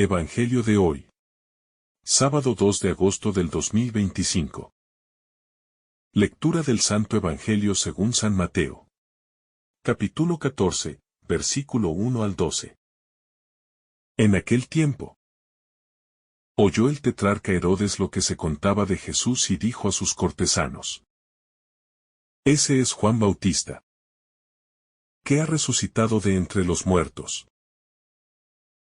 Evangelio de hoy. Sábado 2 de agosto del 2025. Lectura del Santo Evangelio según San Mateo. Capítulo 14, versículo 1 al 12. En aquel tiempo, oyó el tetrarca Herodes lo que se contaba de Jesús y dijo a sus cortesanos: Ese es Juan Bautista, que ha resucitado de entre los muertos.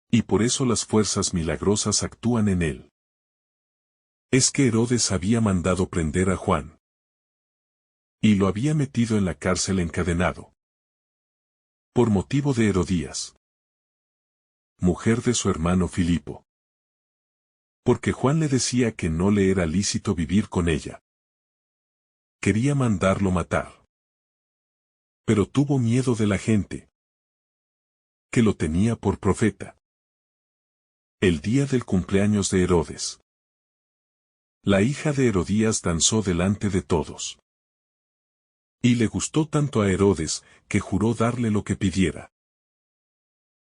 Y por eso las fuerzas milagrosas actúan en él. Es que Herodes había mandado prender a Juan, y lo había metido en la cárcel encadenado, por motivo de Herodías, mujer de su hermano Filipo. Porque Juan le decía que no le era lícito vivir con ella. Quería mandarlo matar. Pero tuvo miedo de la gente, que lo tenía por profeta. El día del cumpleaños de Herodes, la hija de Herodías danzó delante de todos. Y le gustó tanto a Herodes, que juró darle lo que pidiera.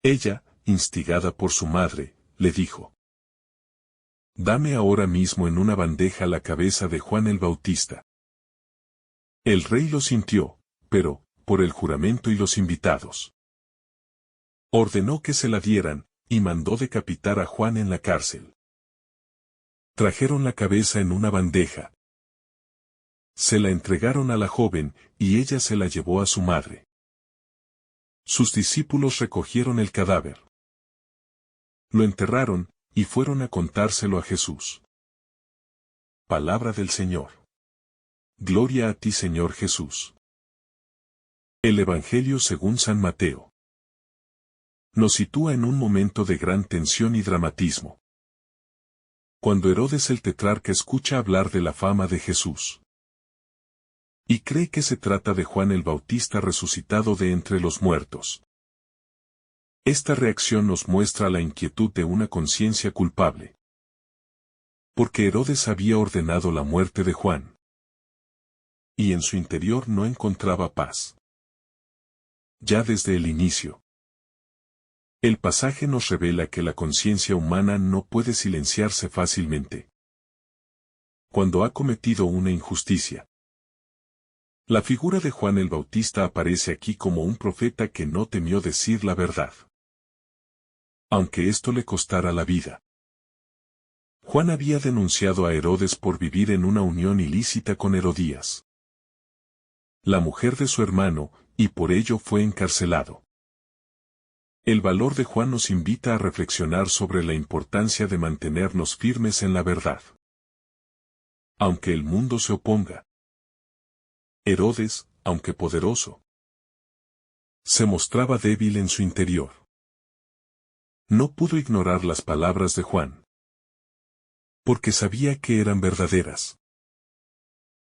Ella, instigada por su madre, le dijo: Dame ahora mismo en una bandeja la cabeza de Juan el Bautista. El rey lo sintió, pero, por el juramento y los invitados, ordenó que se la dieran, y mandó decapitar a Juan en la cárcel. Trajeron la cabeza en una bandeja. Se la entregaron a la joven, y ella se la llevó a su madre. Sus discípulos recogieron el cadáver. Lo enterraron, y fueron a contárselo a Jesús. Palabra del Señor. Gloria a ti, Señor Jesús. El Evangelio según San Mateo nos sitúa en un momento de gran tensión y dramatismo. Cuando Herodes el tetrarca escucha hablar de la fama de Jesús, y cree que se trata de Juan el Bautista resucitado de entre los muertos. Esta reacción nos muestra la inquietud de una conciencia culpable. Porque Herodes había ordenado la muerte de Juan, y en su interior no encontraba paz. Ya desde el inicio, el pasaje nos revela que la conciencia humana no puede silenciarse fácilmente cuando ha cometido una injusticia. La figura de Juan el Bautista aparece aquí como un profeta que no temió decir la verdad, aunque esto le costara la vida. Juan había denunciado a Herodes por vivir en una unión ilícita con Herodías, la mujer de su hermano, y por ello fue encarcelado. El valor de Juan nos invita a reflexionar sobre la importancia de mantenernos firmes en la verdad, aunque el mundo se oponga. Herodes, aunque poderoso, se mostraba débil en su interior. No pudo ignorar las palabras de Juan, porque sabía que eran verdaderas,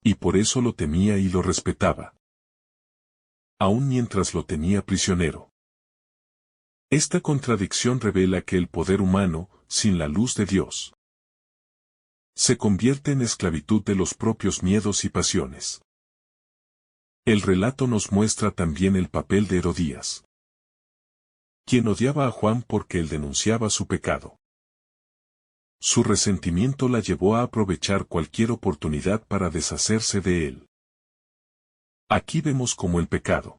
y por eso lo temía y lo respetaba, aun mientras lo tenía prisionero. Esta contradicción revela que el poder humano, sin la luz de Dios, se convierte en esclavitud de los propios miedos y pasiones. El relato nos muestra también el papel de Herodías, quien odiaba a Juan porque él denunciaba su pecado. Su resentimiento la llevó a aprovechar cualquier oportunidad para deshacerse de él. Aquí vemos cómo el pecado,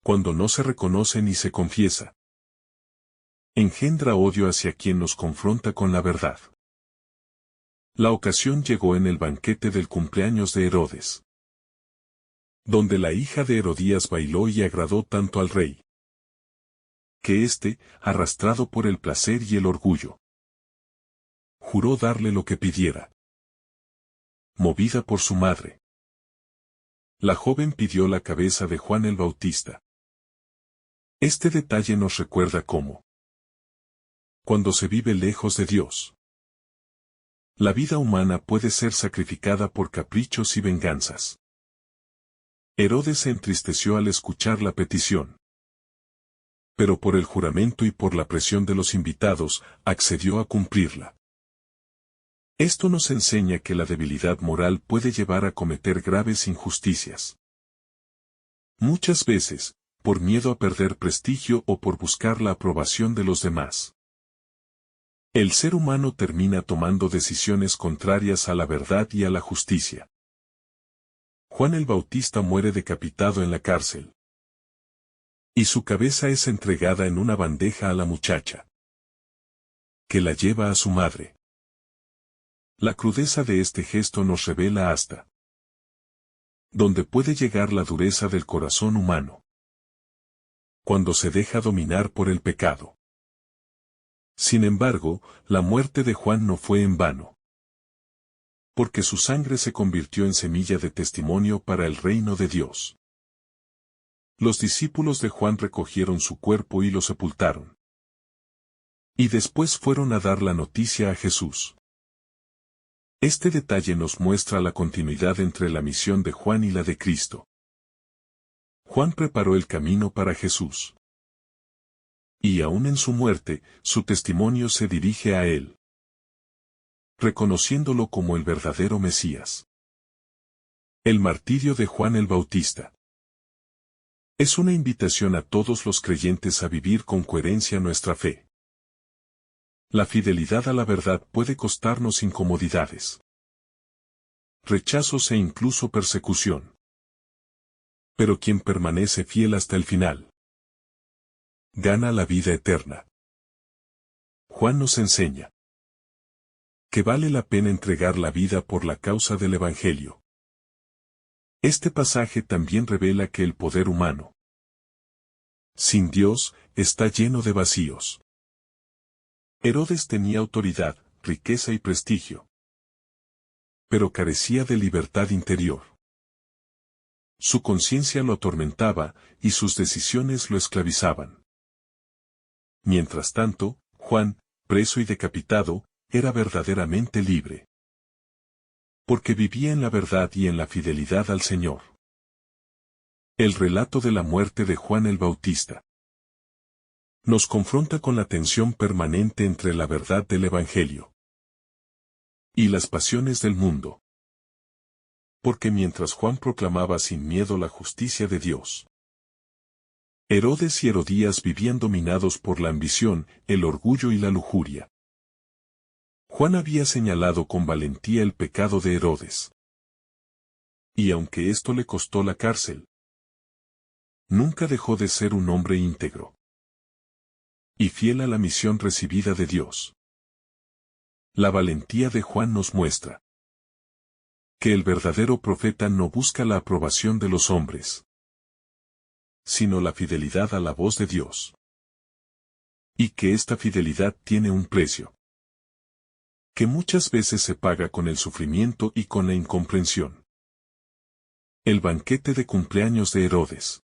cuando no se reconoce ni se confiesa, engendra odio hacia quien nos confronta con la verdad. La ocasión llegó en el banquete del cumpleaños de Herodes, donde la hija de Herodías bailó y agradó tanto al rey, que éste, arrastrado por el placer y el orgullo, juró darle lo que pidiera. Movida por su madre, la joven pidió la cabeza de Juan el Bautista. Este detalle nos recuerda cómo, cuando se vive lejos de Dios, la vida humana puede ser sacrificada por caprichos y venganzas. Herodes se entristeció al escuchar la petición, pero por el juramento y por la presión de los invitados, accedió a cumplirla. Esto nos enseña que la debilidad moral puede llevar a cometer graves injusticias. Muchas veces, por miedo a perder prestigio o por buscar la aprobación de los demás. El ser humano termina tomando decisiones contrarias a la verdad y a la justicia. Juan el Bautista muere decapitado en la cárcel. Y su cabeza es entregada en una bandeja a la muchacha, que la lleva a su madre. La crudeza de este gesto nos revela hasta dónde puede llegar la dureza del corazón humano cuando se deja dominar por el pecado. Sin embargo, la muerte de Juan no fue en vano, porque su sangre se convirtió en semilla de testimonio para el reino de Dios. Los discípulos de Juan recogieron su cuerpo y lo sepultaron. Y después fueron a dar la noticia a Jesús. Este detalle nos muestra la continuidad entre la misión de Juan y la de Cristo. Juan preparó el camino para Jesús. Y aún en su muerte, su testimonio se dirige a él, reconociéndolo como el verdadero Mesías. El martirio de Juan el Bautista es una invitación a todos los creyentes a vivir con coherencia nuestra fe. La fidelidad a la verdad puede costarnos incomodidades, rechazos e incluso persecución. Pero quien permanece fiel hasta el final, gana la vida eterna. Juan nos enseña que vale la pena entregar la vida por la causa del Evangelio. Este pasaje también revela que el poder humano, sin Dios, está lleno de vacíos. Herodes tenía autoridad, riqueza y prestigio, pero carecía de libertad interior. Su conciencia lo atormentaba, y sus decisiones lo esclavizaban. Mientras tanto, Juan, preso y decapitado, era verdaderamente libre, porque vivía en la verdad y en la fidelidad al Señor. El relato de la muerte de Juan el Bautista nos confronta con la tensión permanente entre la verdad del Evangelio y las pasiones del mundo. Porque mientras Juan proclamaba sin miedo la justicia de Dios, Herodes y Herodías vivían dominados por la ambición, el orgullo y la lujuria. Juan había señalado con valentía el pecado de Herodes. Y aunque esto le costó la cárcel, nunca dejó de ser un hombre íntegro y fiel a la misión recibida de Dios. La valentía de Juan nos muestra que el verdadero profeta no busca la aprobación de los hombres, sino la fidelidad a la voz de Dios. Y que esta fidelidad tiene un precio, que muchas veces se paga con el sufrimiento y con la incomprensión. El banquete de cumpleaños de Herodes,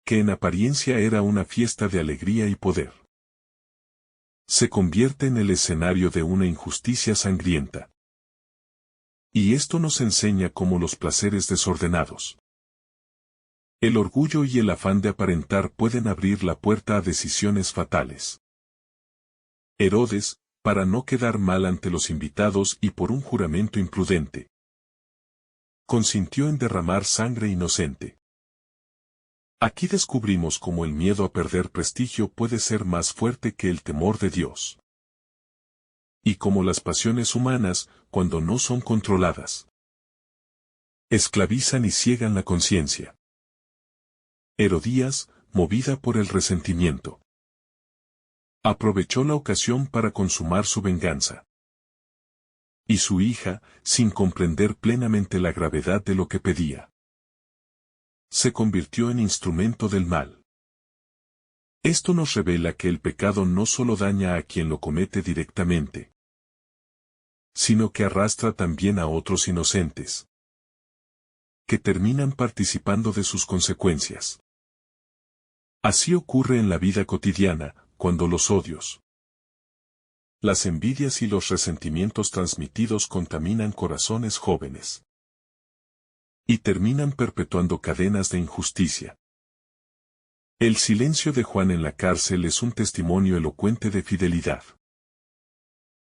que en apariencia era una fiesta de alegría y poder, se convierte en el escenario de una injusticia sangrienta. Y esto nos enseña cómo los placeres desordenados, el orgullo y el afán de aparentar pueden abrir la puerta a decisiones fatales. Herodes, para no quedar mal ante los invitados y por un juramento imprudente, consintió en derramar sangre inocente. Aquí descubrimos cómo el miedo a perder prestigio puede ser más fuerte que el temor de Dios. Y cómo las pasiones humanas, cuando no son controladas, esclavizan y ciegan la conciencia. Herodías, movida por el resentimiento, aprovechó la ocasión para consumar su venganza. Y su hija, sin comprender plenamente la gravedad de lo que pedía, se convirtió en instrumento del mal. Esto nos revela que el pecado no solo daña a quien lo comete directamente, sino que arrastra también a otros inocentes, que terminan participando de sus consecuencias. Así ocurre en la vida cotidiana, cuando los odios, las envidias y los resentimientos transmitidos contaminan corazones jóvenes y terminan perpetuando cadenas de injusticia. El silencio de Juan en la cárcel es un testimonio elocuente de fidelidad.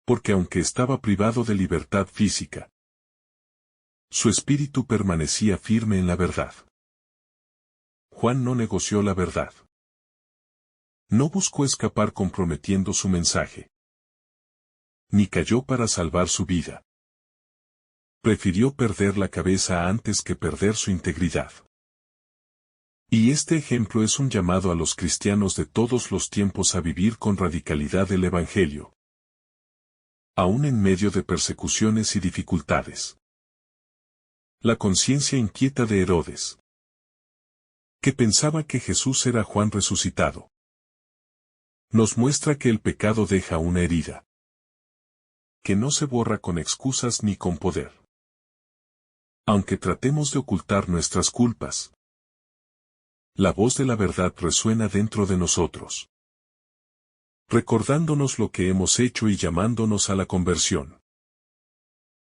Porque aunque estaba privado de libertad física, su espíritu permanecía firme en la verdad. Juan no negoció la verdad. No buscó escapar comprometiendo su mensaje. ni cayó para salvar su vida. Prefirió perder la cabeza antes que perder su integridad. Y este ejemplo es un llamado a los cristianos de todos los tiempos a vivir con radicalidad el Evangelio, aún en medio de persecuciones y dificultades. La conciencia inquieta de Herodes, que pensaba que Jesús era Juan resucitado, nos muestra que el pecado deja una herida, que no se borra con excusas ni con poder. Aunque tratemos de ocultar nuestras culpas, la voz de la verdad resuena dentro de nosotros, recordándonos lo que hemos hecho y llamándonos a la conversión.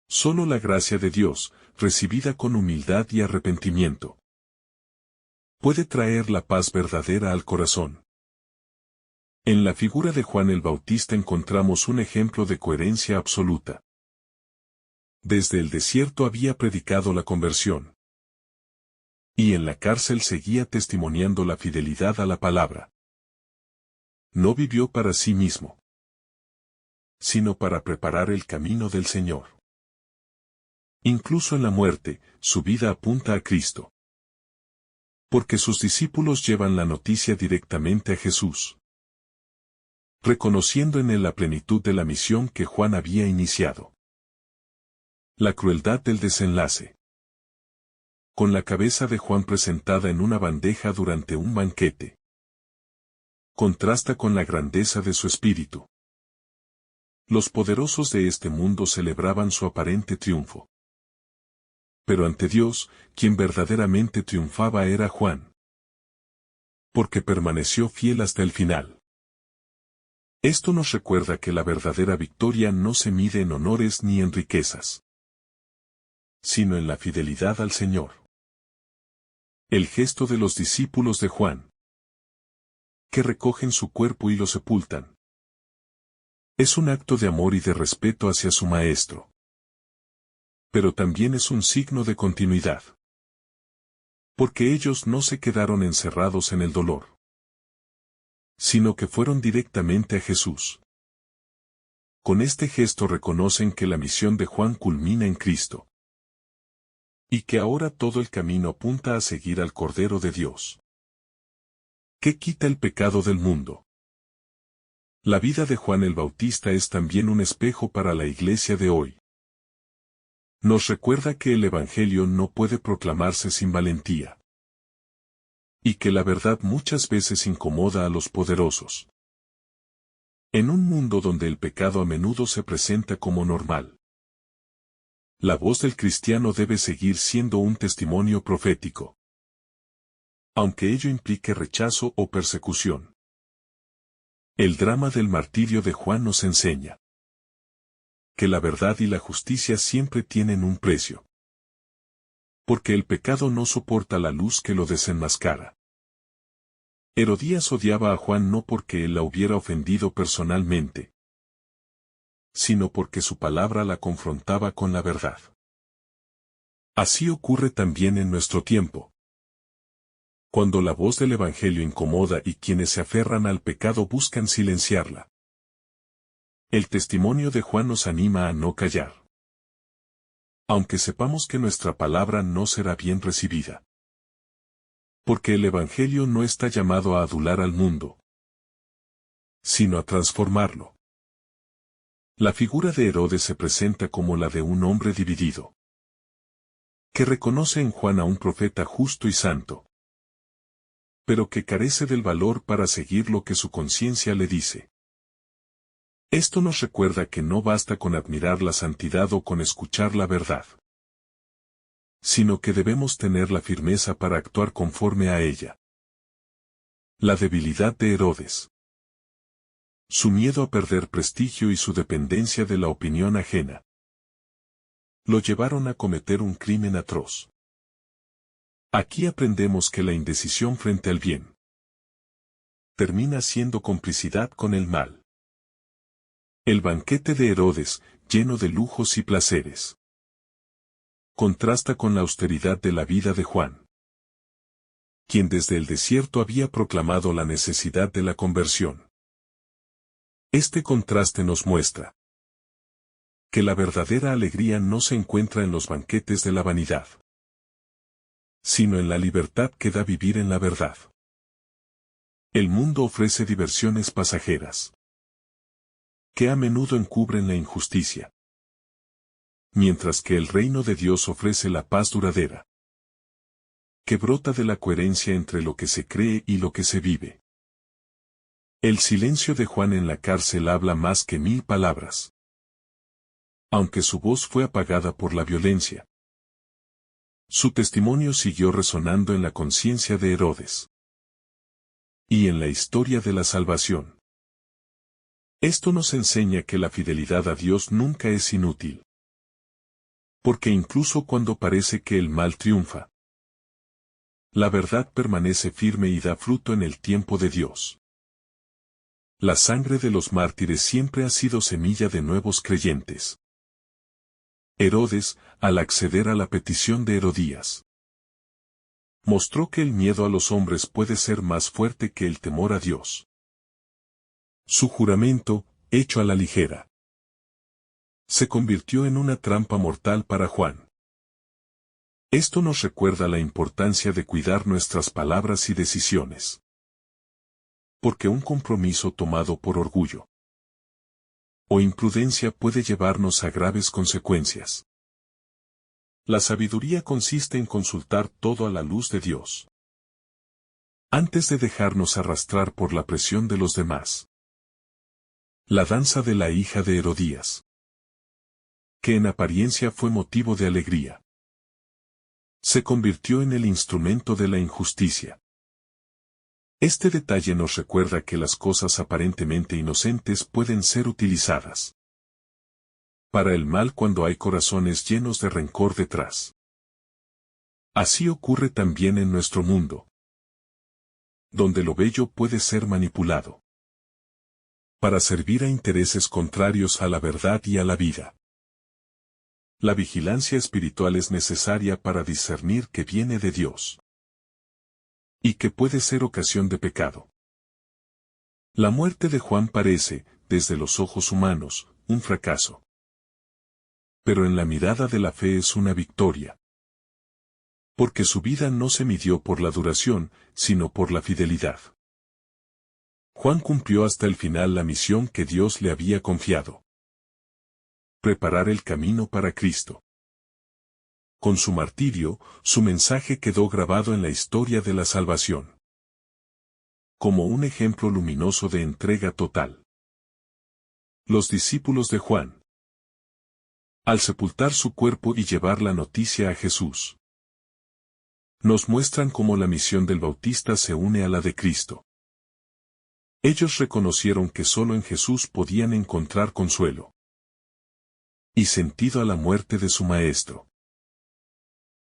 Solo la gracia de Dios, recibida con humildad y arrepentimiento, puede traer la paz verdadera al corazón. En la figura de Juan el Bautista encontramos un ejemplo de coherencia absoluta. Desde el desierto había predicado la conversión, y en la cárcel seguía testimoniando la fidelidad a la palabra. No vivió para sí mismo, sino para preparar el camino del Señor. Incluso en la muerte, su vida apunta a Cristo, porque sus discípulos llevan la noticia directamente a Jesús, reconociendo en él la plenitud de la misión que Juan había iniciado. La crueldad del desenlace. Con la cabeza de Juan presentada en una bandeja durante un banquete, contrasta con la grandeza de su espíritu. Los poderosos de este mundo celebraban su aparente triunfo. Pero ante Dios, quien verdaderamente triunfaba era Juan, porque permaneció fiel hasta el final. Esto nos recuerda que la verdadera victoria no se mide en honores ni en riquezas, sino en la fidelidad al Señor. El gesto de los discípulos de Juan, que recogen su cuerpo y lo sepultan, es un acto de amor y de respeto hacia su maestro. Pero también es un signo de continuidad, porque ellos no se quedaron encerrados en el dolor, sino que fueron directamente a Jesús. Con este gesto reconocen que la misión de Juan culmina en Cristo, y que ahora todo el camino apunta a seguir al Cordero de Dios, que quita el pecado del mundo. La vida de Juan el Bautista es también un espejo para la iglesia de hoy. Nos recuerda que el Evangelio no puede proclamarse sin valentía, y que la verdad muchas veces incomoda a los poderosos. En un mundo donde el pecado a menudo se presenta como normal, la voz del cristiano debe seguir siendo un testimonio profético, aunque ello implique rechazo o persecución. El drama del martirio de Juan nos enseña que la verdad y la justicia siempre tienen un precio, porque el pecado no soporta la luz que lo desenmascara. Herodías odiaba a Juan no porque él la hubiera ofendido personalmente, sino porque su palabra la confrontaba con la verdad. Así ocurre también en nuestro tiempo. Cuando la voz del Evangelio incomoda y quienes se aferran al pecado buscan silenciarla. El testimonio de Juan nos anima a no callar, aunque sepamos que nuestra palabra no será bien recibida. Porque el Evangelio no está llamado a adular al mundo, sino a transformarlo. La figura de Herodes se presenta como la de un hombre dividido, que reconoce en Juan a un profeta justo y santo, pero que carece del valor para seguir lo que su conciencia le dice. Esto nos recuerda que no basta con admirar la santidad o con escuchar la verdad, sino que debemos tener la firmeza para actuar conforme a ella. La debilidad de Herodes, su miedo a perder prestigio y su dependencia de la opinión ajena, lo llevaron a cometer un crimen atroz. Aquí aprendemos que la indecisión frente al bien termina siendo complicidad con el mal. El banquete de Herodes, lleno de lujos y placeres, contrasta con la austeridad de la vida de Juan, quien desde el desierto había proclamado la necesidad de la conversión. Este contraste nos muestra que la verdadera alegría no se encuentra en los banquetes de la vanidad, sino en la libertad que da vivir en la verdad. El mundo ofrece diversiones pasajeras, que a menudo encubren la injusticia, mientras que el reino de Dios ofrece la paz duradera, que brota de la coherencia entre lo que se cree y lo que se vive. El silencio de Juan en la cárcel habla más que 1000 palabras. Aunque su voz fue apagada por la violencia, su testimonio siguió resonando en la conciencia de Herodes y en la historia de la salvación. Esto nos enseña que la fidelidad a Dios nunca es inútil, porque incluso cuando parece que el mal triunfa, la verdad permanece firme y da fruto en el tiempo de Dios. La sangre de los mártires siempre ha sido semilla de nuevos creyentes. Herodes, al acceder a la petición de Herodías, mostró que el miedo a los hombres puede ser más fuerte que el temor a Dios. Su juramento, hecho a la ligera, se convirtió en una trampa mortal para Juan. Esto nos recuerda la importancia de cuidar nuestras palabras y decisiones, porque un compromiso tomado por orgullo o imprudencia puede llevarnos a graves consecuencias. La sabiduría consiste en consultar todo a la luz de Dios, antes de dejarnos arrastrar por la presión de los demás. La danza de la hija de Herodías, que en apariencia fue motivo de alegría, se convirtió en el instrumento de la injusticia. Este detalle nos recuerda que las cosas aparentemente inocentes pueden ser utilizadas para el mal cuando hay corazones llenos de rencor detrás. Así ocurre también en nuestro mundo, donde lo bello puede ser manipulado para servir a intereses contrarios a la verdad y a la vida. La vigilancia espiritual es necesaria para discernir que viene de Dios y que puede ser ocasión de pecado. La muerte de Juan parece, desde los ojos humanos, un fracaso. Pero en la mirada de la fe es una victoria, porque su vida no se midió por la duración, sino por la fidelidad. Juan cumplió hasta el final la misión que Dios le había confiado: preparar el camino para Cristo. Con su martirio, su mensaje quedó grabado en la historia de la salvación, como un ejemplo luminoso de entrega total. Los discípulos de Juan, al sepultar su cuerpo y llevar la noticia a Jesús, nos muestran cómo la misión del Bautista se une a la de Cristo. Ellos reconocieron que solo en Jesús podían encontrar consuelo y sentido a la muerte de su Maestro.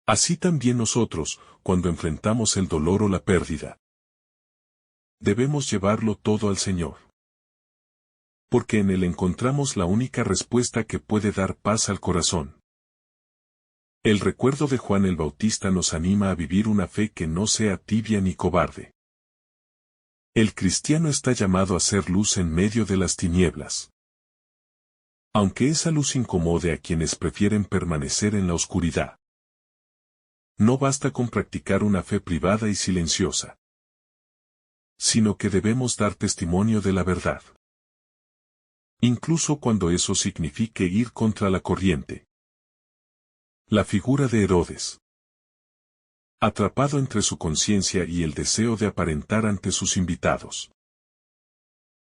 Así también nosotros, cuando enfrentamos el dolor o la pérdida, debemos llevarlo todo al Señor, porque en Él encontramos la única respuesta que puede dar paz al corazón. El recuerdo de Juan el Bautista nos anima a vivir una fe que no sea tibia ni cobarde. El cristiano está llamado a ser luz en medio de las tinieblas, aunque esa luz incomode a quienes prefieren permanecer en la oscuridad. No basta con practicar una fe privada y silenciosa, sino que debemos dar testimonio de la verdad, incluso cuando eso signifique ir contra la corriente. La figura de Herodes, atrapado entre su conciencia y el deseo de aparentar ante sus invitados,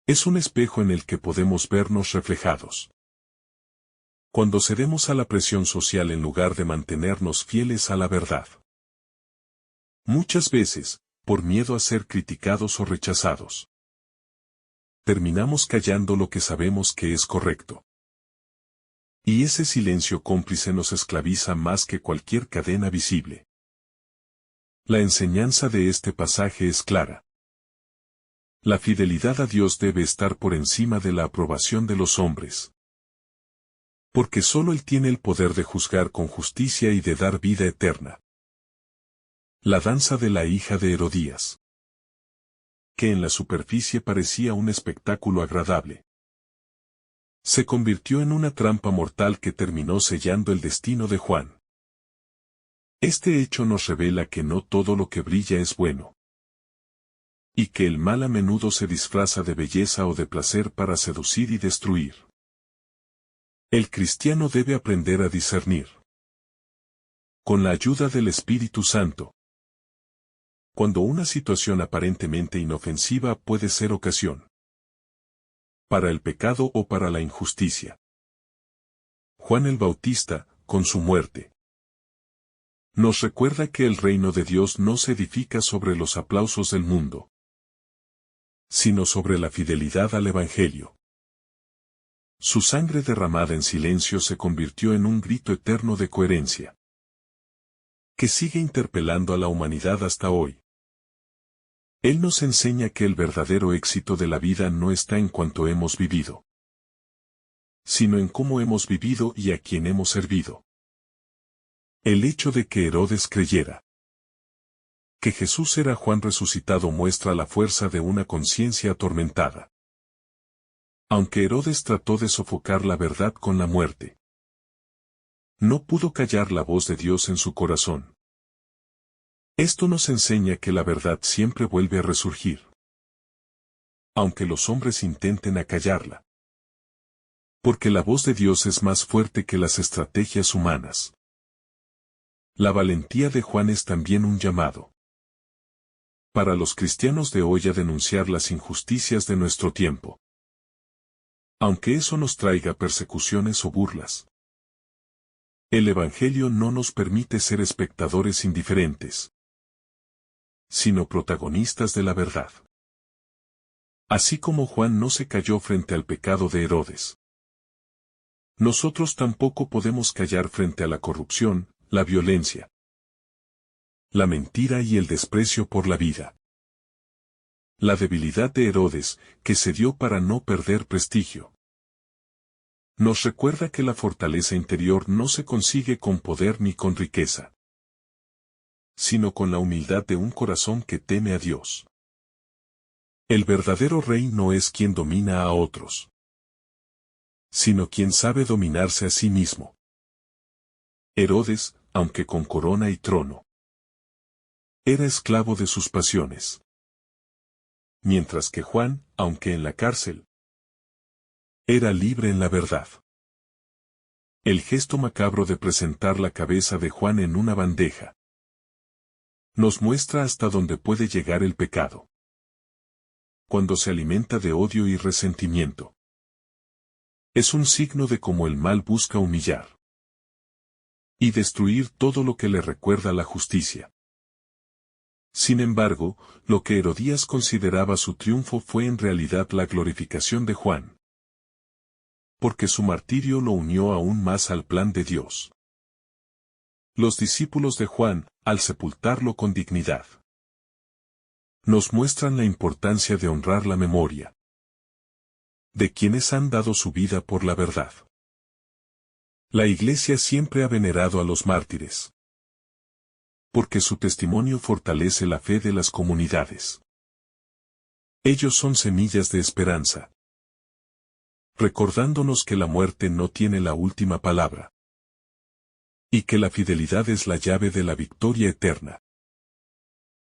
es un espejo en el que podemos vernos reflejados. Cuando cedemos a la presión social en lugar de mantenernos fieles a la verdad, muchas veces, por miedo a ser criticados o rechazados, terminamos callando lo que sabemos que es correcto. Y ese silencio cómplice nos esclaviza más que cualquier cadena visible. La enseñanza de este pasaje es clara. La fidelidad a Dios debe estar por encima de la aprobación de los hombres, porque solo Él tiene el poder de juzgar con justicia y de dar vida eterna. La danza de la hija de Herodías, que en la superficie parecía un espectáculo agradable, se convirtió en una trampa mortal que terminó sellando el destino de Juan. Este hecho nos revela que no todo lo que brilla es bueno, y que el mal a menudo se disfraza de belleza o de placer para seducir y destruir. El cristiano debe aprender a discernir, con la ayuda del Espíritu Santo, cuando una situación aparentemente inofensiva puede ser ocasión para el pecado o para la injusticia. Juan el Bautista, con su muerte, nos recuerda que el reino de Dios no se edifica sobre los aplausos del mundo, sino sobre la fidelidad al Evangelio. Su sangre derramada en silencio se convirtió en un grito eterno de coherencia, que sigue interpelando a la humanidad hasta hoy. Él nos enseña que el verdadero éxito de la vida no está en cuanto hemos vivido, sino en cómo hemos vivido y a quién hemos servido. El hecho de que Herodes creyera que Jesús era Juan resucitado muestra la fuerza de una conciencia atormentada. Aunque Herodes trató de sofocar la verdad con la muerte, no pudo callar la voz de Dios en su corazón. Esto nos enseña que la verdad siempre vuelve a resurgir, aunque los hombres intenten acallarla. Porque la voz de Dios es más fuerte que las estrategias humanas. La valentía de Juan es también un llamado para los cristianos de hoy a denunciar las injusticias de nuestro tiempo, aunque eso nos traiga persecuciones o burlas. El Evangelio no nos permite ser espectadores indiferentes, sino protagonistas de la verdad. Así como Juan no se cayó frente al pecado de Herodes, nosotros tampoco podemos callar frente a la corrupción, la violencia, la mentira y el desprecio por la vida. La debilidad de Herodes, que se dio para no perder prestigio, nos recuerda que la fortaleza interior no se consigue con poder ni con riqueza, sino con la humildad de un corazón que teme a Dios. El verdadero rey no es quien domina a otros, sino quien sabe dominarse a sí mismo. Herodes, aunque con corona y trono, era esclavo de sus pasiones. Mientras que Juan, aunque en la cárcel, era libre en la verdad. El gesto macabro de presentar la cabeza de Juan en una bandeja nos muestra hasta dónde puede llegar el pecado, cuando se alimenta de odio y resentimiento. Es un signo de cómo el mal busca humillar y destruir todo lo que le recuerda la justicia. Sin embargo, lo que Herodías consideraba su triunfo fue en realidad la glorificación de Juan, porque su martirio lo unió aún más al plan de Dios. Los discípulos de Juan, al sepultarlo con dignidad, nos muestran la importancia de honrar la memoria de quienes han dado su vida por la verdad. La Iglesia siempre ha venerado a los mártires, porque su testimonio fortalece la fe de las comunidades. Ellos son semillas de esperanza, recordándonos que la muerte no tiene la última palabra, y que la fidelidad es la llave de la victoria eterna.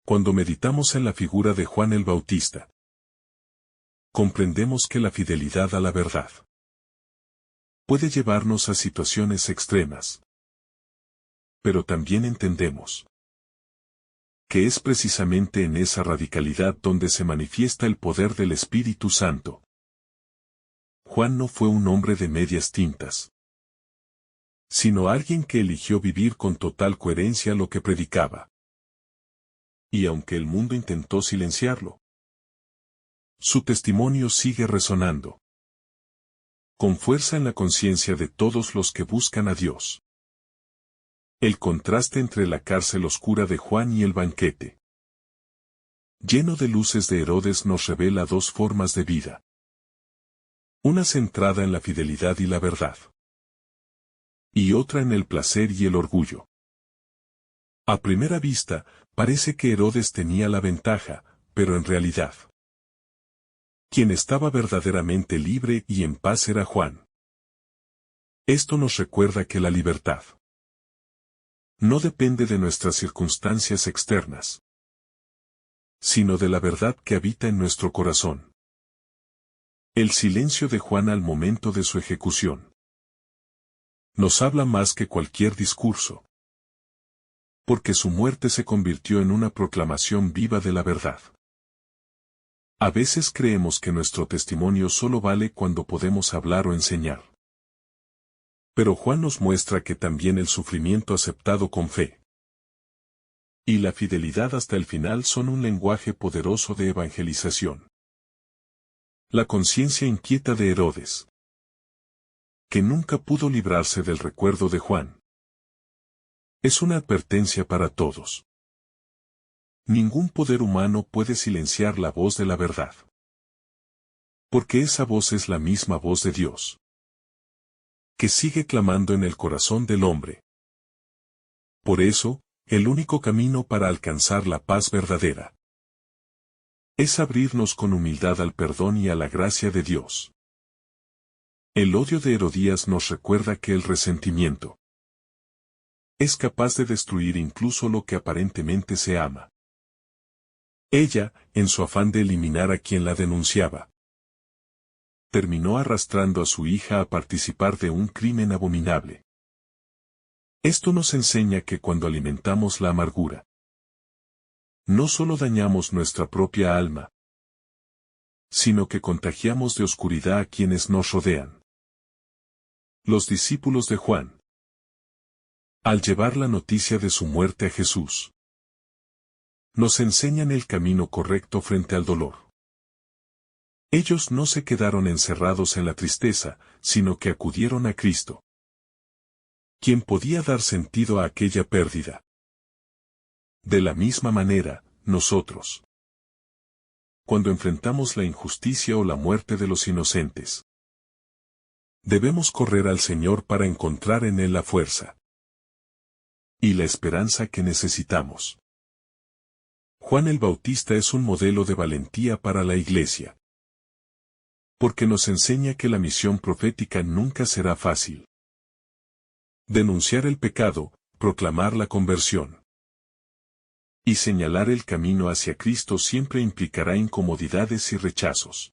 Cuando meditamos en la figura de Juan el Bautista, comprendemos que la fidelidad a la verdad puede llevarnos a situaciones extremas. Pero también entendemos que es precisamente en esa radicalidad donde se manifiesta el poder del Espíritu Santo. Juan no fue un hombre de medias tintas, sino alguien que eligió vivir con total coherencia lo que predicaba. Y aunque el mundo intentó silenciarlo, su testimonio sigue resonando con fuerza en la conciencia de todos los que buscan a Dios. El contraste entre la cárcel oscura de Juan y el banquete lleno de luces de Herodes nos revela dos formas de vida. Una centrada en la fidelidad y la verdad, y otra en el placer y el orgullo. A primera vista, parece que Herodes tenía la ventaja, pero en realidad Quien estaba verdaderamente libre y en paz era Juan. Esto nos recuerda que la libertad no depende de nuestras circunstancias externas, sino de la verdad que habita en nuestro corazón. El silencio de Juan al momento de su ejecución nos habla más que cualquier discurso, porque su muerte se convirtió en una proclamación viva de la verdad. A veces creemos que nuestro testimonio solo vale cuando podemos hablar o enseñar. Pero Juan nos muestra que también el sufrimiento aceptado con fe y la fidelidad hasta el final son un lenguaje poderoso de evangelización. La conciencia inquieta de Herodes, que nunca pudo librarse del recuerdo de Juan, es una advertencia para todos. Ningún poder humano puede silenciar la voz de la verdad, porque esa voz es la misma voz de Dios, que sigue clamando en el corazón del hombre. Por eso, el único camino para alcanzar la paz verdadera es abrirnos con humildad al perdón y a la gracia de Dios. El odio de Herodías nos recuerda que el resentimiento es capaz de destruir incluso lo que aparentemente se ama. Ella, en su afán de eliminar a quien la denunciaba, terminó arrastrando a su hija a participar de un crimen abominable. Esto nos enseña que cuando alimentamos la amargura, no solo dañamos nuestra propia alma, sino que contagiamos de oscuridad a quienes nos rodean. Los discípulos de Juan, al llevar la noticia de su muerte a Jesús, nos enseñan el camino correcto frente al dolor. Ellos no se quedaron encerrados en la tristeza, sino que acudieron a Cristo, quien podía dar sentido a aquella pérdida. De la misma manera, nosotros, cuando enfrentamos la injusticia o la muerte de los inocentes, debemos correr al Señor para encontrar en Él la fuerza y la esperanza que necesitamos. Juan el Bautista es un modelo de valentía para la Iglesia, porque nos enseña que la misión profética nunca será fácil. Denunciar el pecado, proclamar la conversión y señalar el camino hacia Cristo siempre implicará incomodidades y rechazos.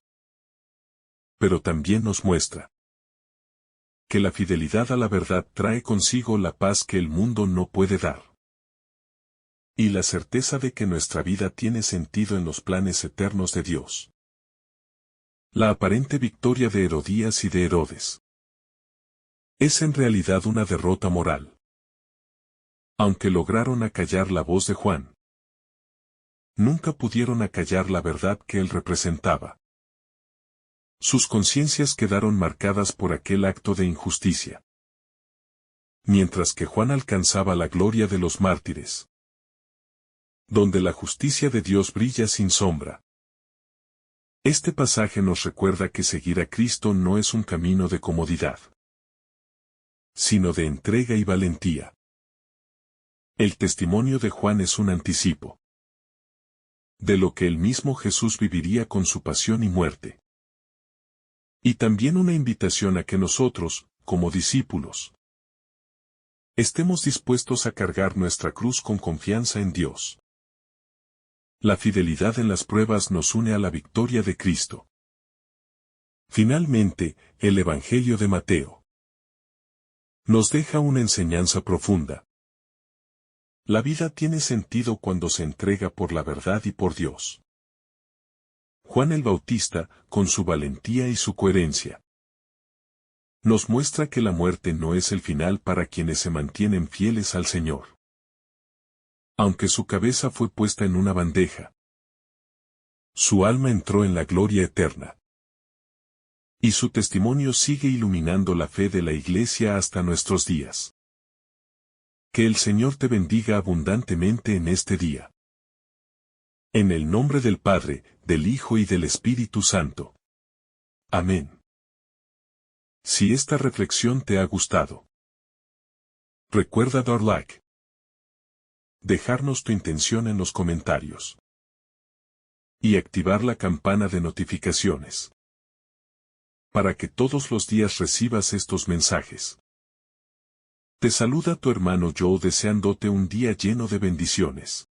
Pero también nos muestra que la fidelidad a la verdad trae consigo la paz que el mundo no puede dar, y la certeza de que nuestra vida tiene sentido en los planes eternos de Dios. La aparente victoria de Herodías y de Herodes es en realidad una derrota moral. Aunque lograron acallar la voz de Juan, nunca pudieron acallar la verdad que él representaba. Sus conciencias quedaron marcadas por aquel acto de injusticia. Mientras que Juan alcanzaba la gloria de los mártires, donde la justicia de Dios brilla sin sombra. Este pasaje nos recuerda que seguir a Cristo no es un camino de comodidad, sino de entrega y valentía. El testimonio de Juan es un anticipo de lo que el mismo Jesús viviría con su pasión y muerte. Y también una invitación a que nosotros, como discípulos, estemos dispuestos a cargar nuestra cruz con confianza en Dios. La fidelidad en las pruebas nos une a la victoria de Cristo. Finalmente, el Evangelio de Mateo nos deja una enseñanza profunda. La vida tiene sentido cuando se entrega por la verdad y por Dios. Juan el Bautista, con su valentía y su coherencia, nos muestra que la muerte no es el final para quienes se mantienen fieles al Señor. Aunque su cabeza fue puesta en una bandeja, su alma entró en la gloria eterna. Y su testimonio sigue iluminando la fe de la Iglesia hasta nuestros días. Que el Señor te bendiga abundantemente en este día. En el nombre del Padre, del Hijo y del Espíritu Santo. Amén. Si esta reflexión te ha gustado, recuerda dar like. Dejarnos tu intención en los comentarios. y activar la campana de notificaciones para que todos los días recibas estos mensajes. Te saluda tu hermano Joe deseándote un día lleno de bendiciones.